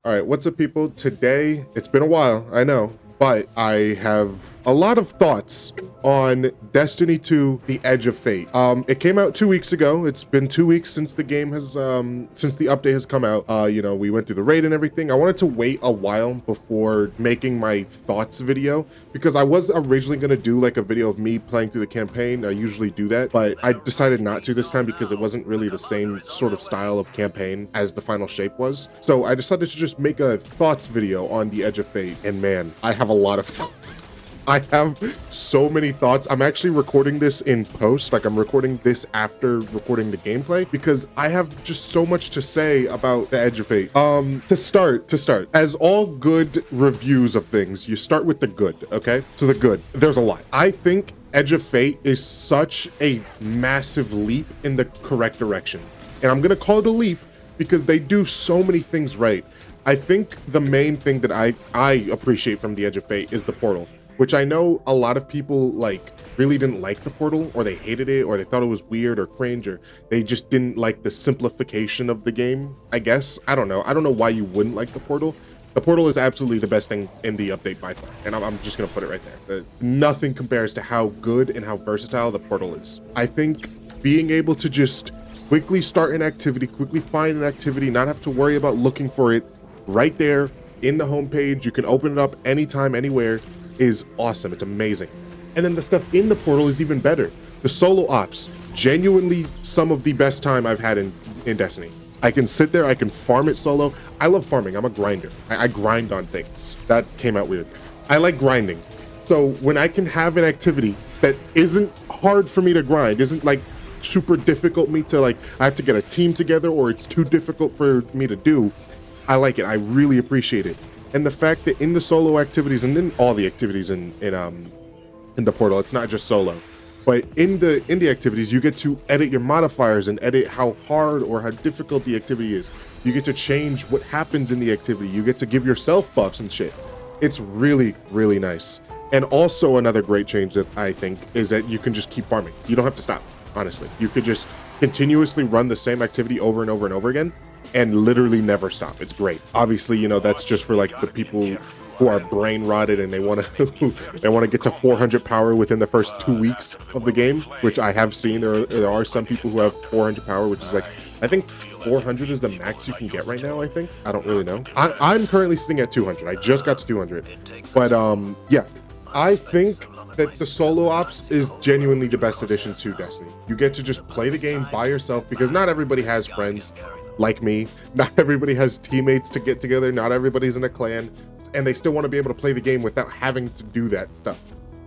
All right, what's up, people? Today, it's been a while, I know, but I have a lot of thoughts on Destiny 2: The Edge of Fate. It came out 2 weeks ago. It's been 2 weeks since the game has, since the update has come out. We went through the raid and everything. I wanted to wait a while before making my thoughts video because I was originally going to do like a video of me playing through the campaign. I usually do that, but I decided not to this time because it wasn't really the same sort of style of campaign as the Final Shape was. So I decided to just make a thoughts video on The Edge of Fate. And man, I have a lot of thoughts. I have so many thoughts. I'm actually recording this in post. Like, I'm recording this after recording the gameplay because I have just so much to say about The Edge of Fate. To start, as all good reviews of things, you start with the good, okay? So the good, there's a lot. I think Edge of Fate is such a massive leap in the correct direction. And I'm gonna call it a leap because they do so many things right. I think the main thing that I appreciate from The Edge of Fate is the portal, which I know a lot of people like really didn't like the portal, or they hated it, or they thought it was weird or cringe, or they just didn't like the simplification of the game, I guess. I don't know why you wouldn't like the portal. The portal is absolutely the best thing in the update by far, and I'm just gonna put it right there. Nothing compares to how good and how versatile the portal is. I think being able to just quickly start an activity, quickly find an activity, not have to worry about looking for it right there in the homepage, you can open it up anytime, anywhere, is awesome. It's amazing. And then the stuff in the portal is even better. The solo ops, genuinely some of the best time I've had in Destiny. I can sit there, I can farm it solo. I love farming, I'm a grinder. I grind on things. That came out weird. I like grinding. So when I can have an activity that isn't hard for me to grind, isn't like super difficult me to, like, I have to get a team together or it's too difficult for me to do, I like it. I really appreciate it. And the fact that in the solo activities, and in all the activities in the portal, it's not just solo, but in the activities, you get to edit your modifiers and edit how hard or how difficult the activity is. You get to change what happens in the activity. You get to give yourself buffs and shit. It's really, really nice. And also another great change that I think is that you can just keep farming. You don't have to stop, honestly. You could just continuously run the same activity over and over and over again and literally never stop. It's great. Obviously, you know, that's just for like the people who are brain rotted and they want to get to 400 power within the first 2 weeks of the game, which I have seen. There are some people who have 400 power, which is like, I think 400 is the max you can get right now. I think, I don't really know. I'm currently sitting at 200. I just got to 200, but yeah, I think that the solo ops is genuinely the best addition to Destiny. You get to just play the game by yourself because not everybody has friends like me. Not everybody has teammates to get together. Not everybody's in a clan, and they still want to be able to play the game without having to do that stuff.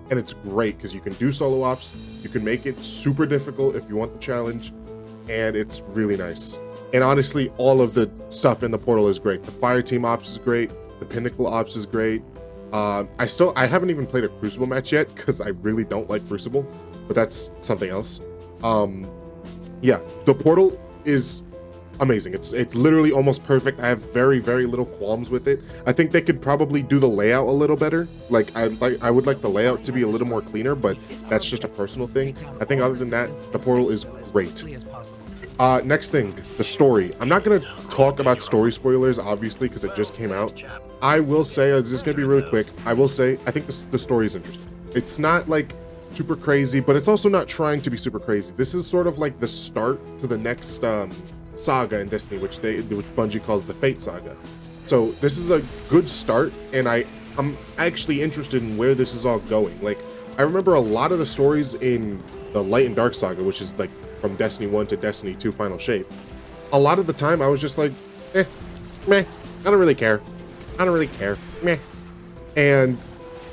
And it's great because you can do solo ops. You can make it super difficult if you want the challenge, and it's really nice. And honestly, all of the stuff in the portal is great. The fire team ops is great. The pinnacle ops is great. I haven't even played a Crucible match yet because I really don't like Crucible, but that's something else. Yeah, the portal is amazing. It's literally almost perfect. I have very, very little qualms with it. I think they could probably do the layout a little better. Like I would like the layout to be a little more cleaner, but that's just a personal thing. I think other than that, the portal is great. Next thing, the story. I'm not gonna talk about story spoilers, obviously, because it just came out. I will say, it's just gonna be really quick. I will say, I think the story is interesting. It's not like super crazy, but it's also not trying to be super crazy. This is sort of like the start to the next saga in Destiny, which Bungie calls the Fate Saga. So this is a good start, and I'm actually interested in where this is all going. Like, I remember a lot of the stories in the Light and Dark Saga, which is like from Destiny 1 to Destiny 2 Final Shape. A lot of the time I was just like, meh, I don't really care, meh. And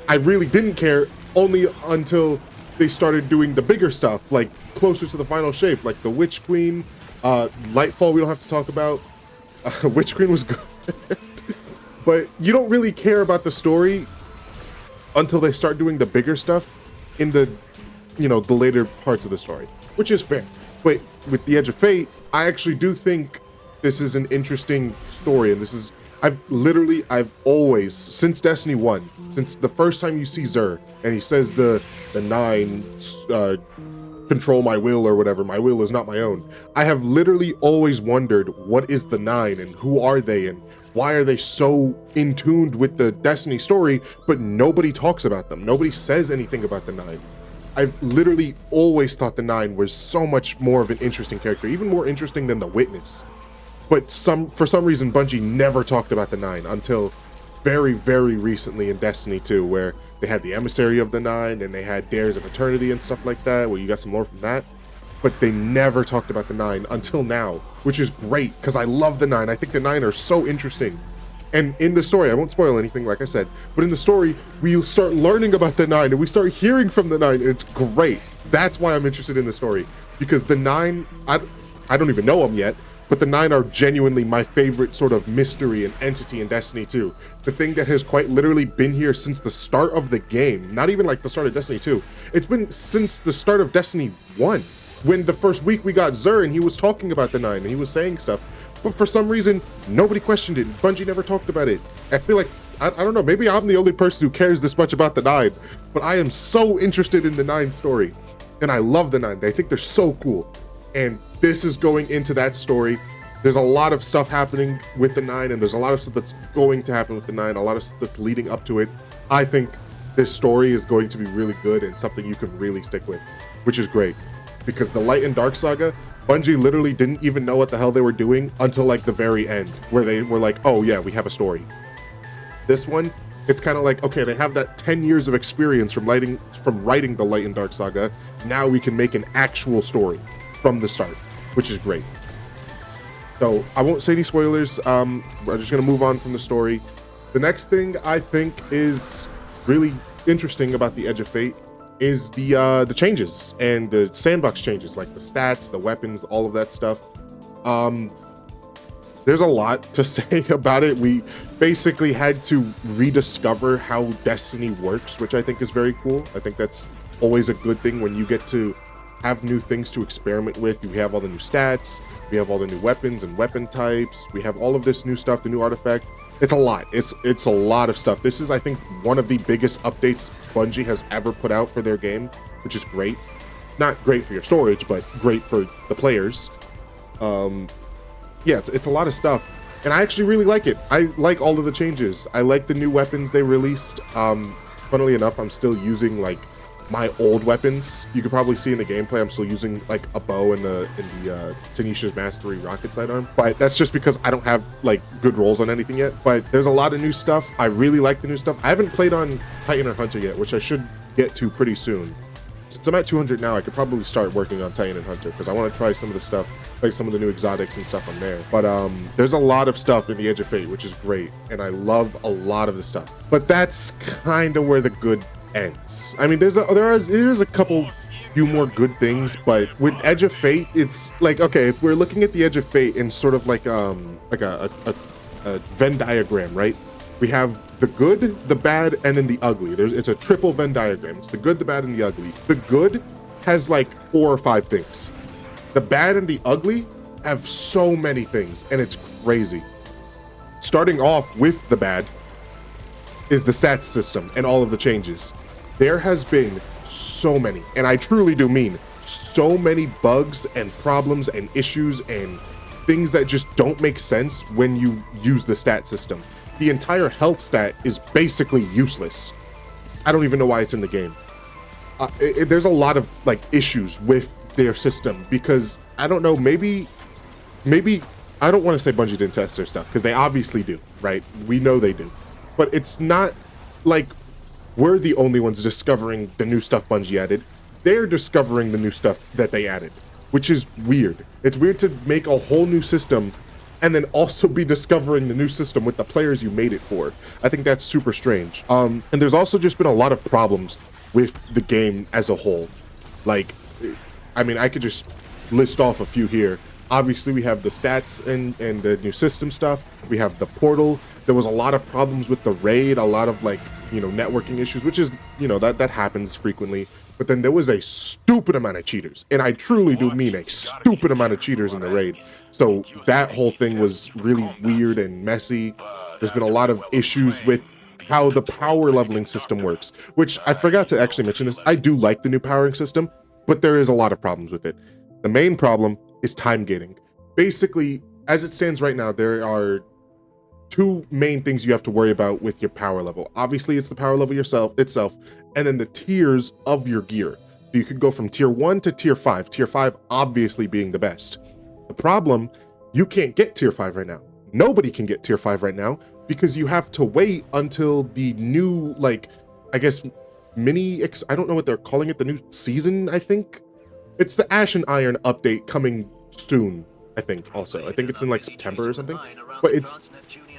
I really didn't care only until they started doing the bigger stuff, like closer to the Final Shape, like the Witch Queen, Lightfall we don't have to talk about. Witch Queen was good. But you don't really care about the story until they start doing the bigger stuff in the, the later parts of the story, which is fair. But with The Edge of Fate, I actually do think this is an interesting story, and this is, I've always, since Destiny 1, since the first time you see Xur, and he says the 9, control my will or whatever, my will is not my own. I have literally always wondered, what is the 9 and who are they and why are they so in tuned with the Destiny story, but nobody talks about them? Nobody says anything about the Nine. I've literally always thought the Nine was so much more of an interesting character, even more interesting than the Witness. But for some reason, Bungie never talked about the Nine until very, very recently in Destiny 2, where they had the Emissary of the Nine and they had Dares of Eternity and stuff like that, where you got some lore from that. But they never talked about the Nine until now, which is great because I love the Nine. I think the Nine are so interesting. And in the story, I won't spoil anything, like I said, but in the story, we start learning about the Nine and we start hearing from the Nine, and it's great. That's why I'm interested in the story, because the Nine, I don't even know them yet, but the Nine are genuinely my favorite sort of mystery and entity in Destiny 2. The thing that has quite literally been here since the start of the game, not even like the start of Destiny 2. It's been since the start of Destiny 1. When the first week we got Xur and he was talking about the Nine and he was saying stuff, but for some reason, nobody questioned it. Bungie never talked about it. I feel like, I don't know, maybe I'm the only person who cares this much about the Nine, but I am so interested in the Nine story. And I love the Nine. I think they're so cool. And this is going into that story. There's a lot of stuff happening with the Nine, and there's a lot of stuff that's going to happen with the Nine, a lot of stuff that's leading up to it. I think this story is going to be really good and something you can really stick with, which is great. Because the Light and Dark saga, Bungie literally didn't even know what the hell they were doing until like the very end, where they were like, oh yeah, we have a story. This one, it's kind of like, okay, they have that 10 years of experience from writing the Light and Dark saga. Now we can make an actual story from the start, which is great. So I won't say any spoilers. We're just gonna move on from the story. The next thing I think is really interesting about the Edge of Fate is the changes and the sandbox changes, like the stats, the weapons, all of that stuff. There's a lot to say about it. We basically had to rediscover how Destiny works, which I think is very cool. I think that's always a good thing when you get to have new things to experiment with. We have all the new stats, we have all the new weapons and weapon types, we have all of this new stuff, the new artifact. It's a lot. It's a lot of stuff. This is, I think, one of the biggest updates Bungie has ever put out for their game, which is great. Not great for your storage, but great for the players. Yeah, it's a lot of stuff, and I actually really like it. I like all of the changes. I like the new weapons they released. Funnily enough, I'm still using like my old weapons. You could probably see in the gameplay I'm still using like a bow and the Tanisha's Mastery rocket sidearm, but that's just because I don't have like good rolls on anything yet. But there's a lot of new stuff. I really like the new stuff. I haven't played on Titan and Hunter yet, which I should get to pretty soon. Since I'm at 200 now, I could probably start working on Titan and Hunter because I want to try some of the stuff, like some of the new exotics and stuff on there. But there's a lot of stuff in the Edge of Fate, which is great, and I love a lot of the stuff. But that's kind of where the good ends. I mean, there's a few more good things, but with Edge of Fate, it's like, okay, if we're looking at the Edge of Fate in sort of like a Venn diagram, right? We have the good, the bad, and then the ugly. It's a triple Venn diagram. It's the good, the bad, and the ugly. The good has like 4 or 5 things. The bad and the ugly have so many things, and it's crazy. Starting off with the bad is the stats system and all of the changes. There has been so many, and I truly do mean so many bugs and problems and issues and things that just don't make sense when you use the stat system. The entire health stat is basically useless. I don't even know why it's in the game. There's a lot of like issues with their system because I don't know, maybe I don't want to say Bungie didn't test their stuff because they obviously do, right? We know they do. But it's not like we're the only ones discovering the new stuff Bungie added. They're discovering the new stuff that they added, which is weird. It's weird to make a whole new system and then also be discovering the new system with the players you made it for. I think that's super strange. And there's also just been a lot of problems with the game as a whole. Like, I mean, I could just list off a few here. Obviously, we have the stats and the new system stuff. We have the portal. There was a lot of problems with the raid, a lot of like, you know, networking issues, which is, you know, that happens frequently. But then there was a stupid amount of cheaters, and I truly do mean a stupid amount of cheaters in the raid. So that whole thing was really weird and messy. There's been a lot of issues with how the power leveling system works, which I forgot to actually mention this. I do like the new powering system, but there is a lot of problems with it. The main problem is time gating. Basically, as it stands right now, there are two main things you have to worry about with your power level. Obviously, it's the power level itself, and then the tiers of your gear. So you could go from tier 1 to tier 5, tier 5 obviously being the best. The problem, you can't get tier 5 right now. Nobody can get tier 5 right now because you have to wait until the new, like, I guess, I don't know what they're calling it, the new season, I think? It's the Ash and Iron update coming soon, I think, also. I think it's in, like, September or something. But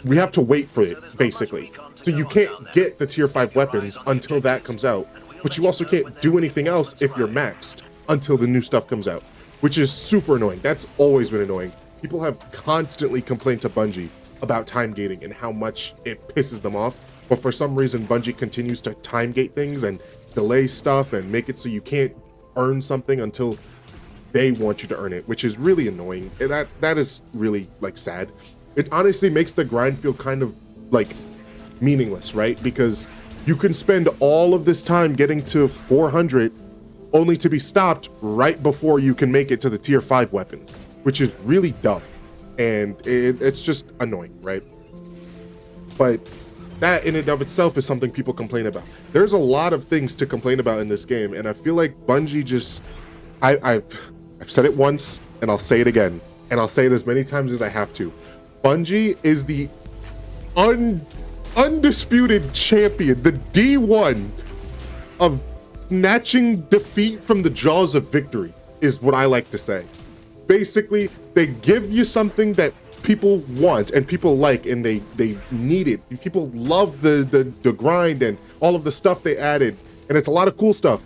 we have to wait for it, basically. So you can't get the tier 5 weapons until that comes out. But you also can't do anything else if you're maxed until the new stuff comes out, which is super annoying. That's always been annoying. People have constantly complained to Bungie about time gating and how much it pisses them off. But for some reason, Bungie continues to time gate things and delay stuff and make it so you can't earn something until they want you to earn it, which is really annoying. And that is really, like, sad. It honestly makes the grind feel kind of like meaningless, right? Because you can spend all of this time getting to 400 only to be stopped right before you can make it to the tier 5 weapons, which is really dumb. And it's just annoying, right? But that in and of itself is something people complain about. There's a lot of things to complain about in this game, and I feel like Bungie just, I've said it once, and I'll say it again, and I'll say it as many times as I have to. Bungie is the undisputed champion, the D1 of snatching defeat from the jaws of victory, is what I like to say. Basically, they give you something that people want and people like, and they need it. People love the grind and all of the stuff they added, and it's a lot of cool stuff.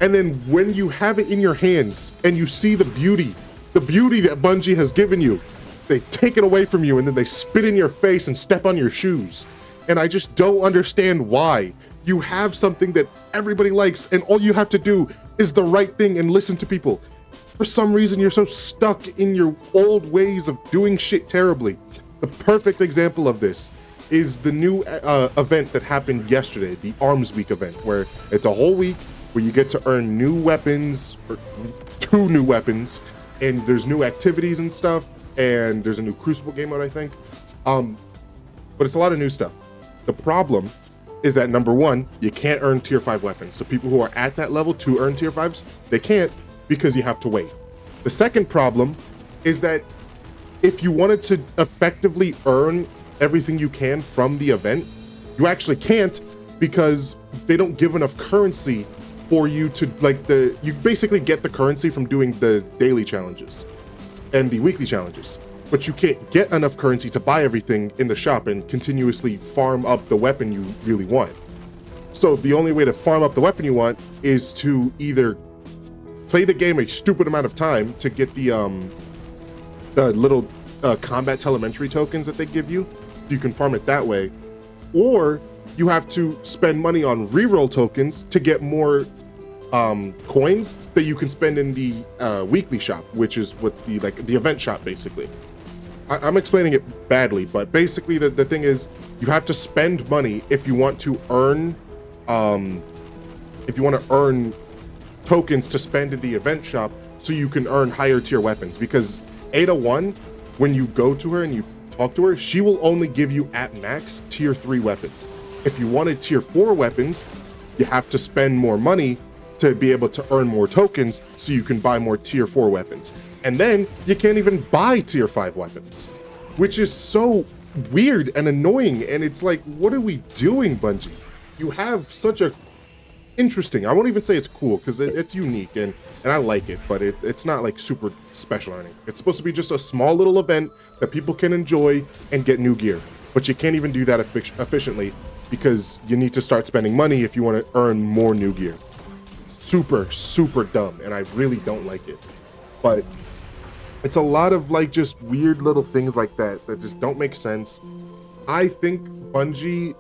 And then when you have it in your hands and you see the beauty that Bungie has given you, they take it away from you, and then they spit in your face and step on your shoes. And I just don't understand why. You have something that everybody likes, and all you have to do is the right thing and listen to people. For some reason, you're so stuck in your old ways of doing shit terribly. The perfect example of this is the new event that happened yesterday, the Arms Week event, where it's a whole week where you get to earn new weapons, or 2 new weapons, and there's new activities and stuff, and there's a new Crucible game mode, I think. But it's a lot of new stuff. The problem is that, number 1, you can't earn tier 5 weapons. So people who are at that level to earn tier 5s, they can't, because you have to wait. The second problem is that if you wanted to effectively earn everything you can from the event, you actually can't, because they don't give enough currency for you to, like, you basically get the currency from doing the daily challenges and the weekly challenges, but you can't get enough currency to buy everything in the shop and continuously farm up the weapon you really want. So the only way to farm up the weapon you want is to either play the game a stupid amount of time to get the little combat telemetry tokens that they give you. You can farm it that way, or you have to spend money on reroll tokens to get more coins that you can spend in the weekly shop, which is what the event shop, basically. I'm explaining it badly, but basically the thing is, you have to spend money if you want to earn tokens to spend in the event shop, so you can earn higher tier weapons. Because Ada 1, when you go to her and you talk to her, she will only give you at max tier 3 weapons. If you wanted tier 4 weapons, you have to spend more money to be able to earn more tokens so you can buy more tier 4 weapons. And then you can't even buy tier 5 weapons, which is so weird and annoying. And it's like, what are we doing, Bungie? You have such a interesting, I won't even say it's cool, because it's unique and I like it, but it's not like super special or anything. It's supposed to be just a small little event that people can enjoy and get new gear, but you can't even do that efficiently, because you need to start spending money if you want to earn more new gear. Super dumb, and I really don't like it. But it's a lot of, like, just weird little things like that just don't make sense. I think Bungie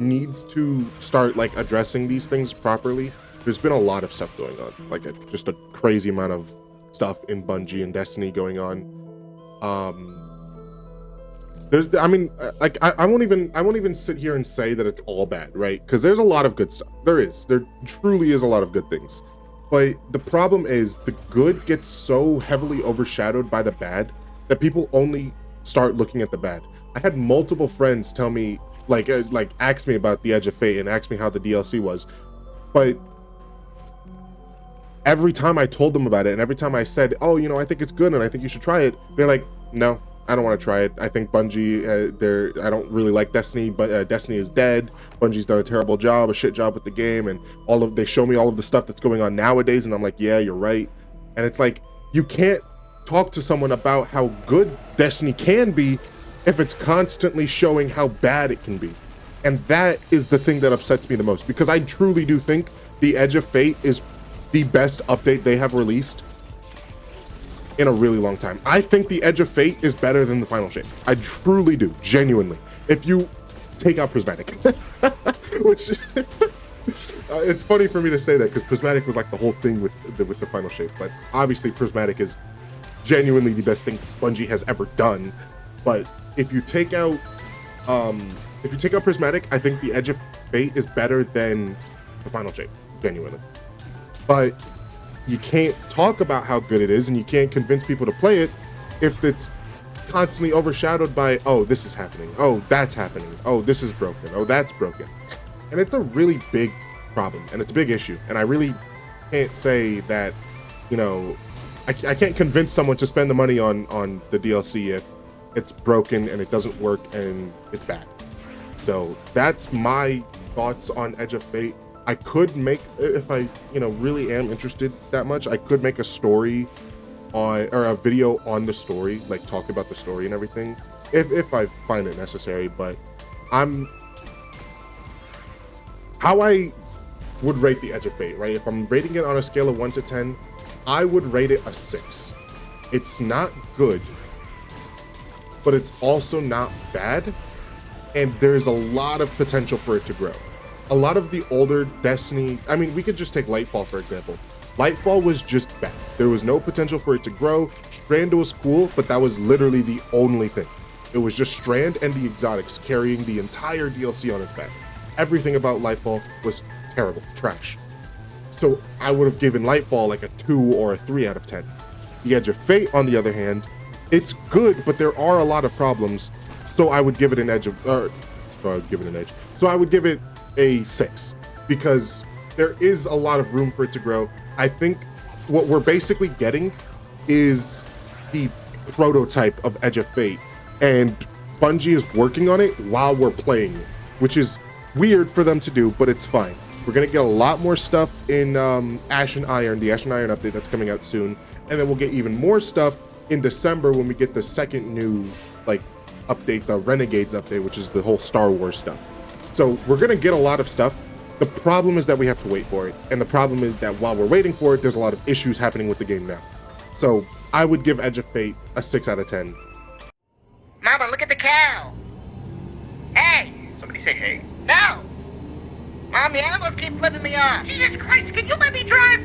needs to start, like, addressing these things properly. There's been a lot of stuff going on, like just a crazy amount of stuff in Bungie and Destiny going on. I won't even sit here and say that it's all bad, right? Because there's a lot of good stuff. There truly is a lot of good things. But the problem is, the good gets so heavily overshadowed by the bad that people only start looking at the bad. I had multiple friends tell me, like ask me about the Edge of Fate and ask me how the DLC was, but every time I told them about it and every time I said, oh, you know, I think it's good and I think you should try it, they're like, no, I don't want to try it. I think Bungie, I don't really like Destiny, but Destiny is dead. Bungie's done a terrible job, a shit job with the game, and they show me all of the stuff that's going on nowadays, and I'm like, yeah, you're right. And it's like, you can't talk to someone about how good Destiny can be if it's constantly showing how bad it can be. And that is the thing that upsets me the most, because I truly do think the Edge of Fate is the best update they have released in a really long time. I think the Edge of Fate is better than the Final Shape. I truly do, genuinely. If you take out Prismatic, which it's funny for me to say that because Prismatic was like the whole thing with the Final Shape, but obviously Prismatic is genuinely the best thing Bungie has ever done. But if you take out Prismatic, I think the Edge of Fate is better than the Final Shape, genuinely. But you can't talk about how good it is and you can't convince people to play it if it's constantly overshadowed by, oh, this is happening, oh, that's happening, oh, this is broken, oh, that's broken. And it's a really big problem and it's a big issue. And I really can't say that, you know, I can't convince someone to spend the money on the DLC if it's broken and it doesn't work and it's bad. So that's my thoughts on Edge of Fate. I could make, if I, you know, really am interested that much, I could make a story on, or a video on the story, like talk about the story and everything, if I find it necessary. But how I would rate the Edge of Fate, right? If I'm rating it on a scale of 1 to 10, I would rate it a 6. It's not good, but it's also not bad. And there's a lot of potential for it to grow. A lot of the older Destiny, I mean, we could just take Lightfall, for example. Lightfall was just bad. There was no potential for it to grow. Strand was cool, but that was literally the only thing. It was just Strand and the exotics carrying the entire DLC on its back. Everything about Lightfall was terrible, trash. So I would have given Lightfall like a 2 or a 3 out of 10. The Edge of Fate, on the other hand, it's good, but there are a lot of problems. So I would give it an edge of, So I would give it a 6 because there is a lot of room for it to grow. I think what we're basically getting is the prototype of Edge of Fate, and Bungie is working on it while we're playing it, which is weird for them to do, but it's fine. We're gonna get a lot more stuff in Ashen Iron, the Ashen Iron update that's coming out soon, and then we'll get even more stuff in December when we get the second new like update, the Renegades update, which is the whole Star Wars stuff. So we're gonna get a lot of stuff. The problem is that we have to wait for it. And the problem is that while we're waiting for it, there's a lot of issues happening with the game now. So I would give Edge of Fate a 6 out of 10. Mama, look at the cow. Hey! Somebody say hey. No! Mom, the animals keep flipping me off. Jesus Christ, can you let me drive?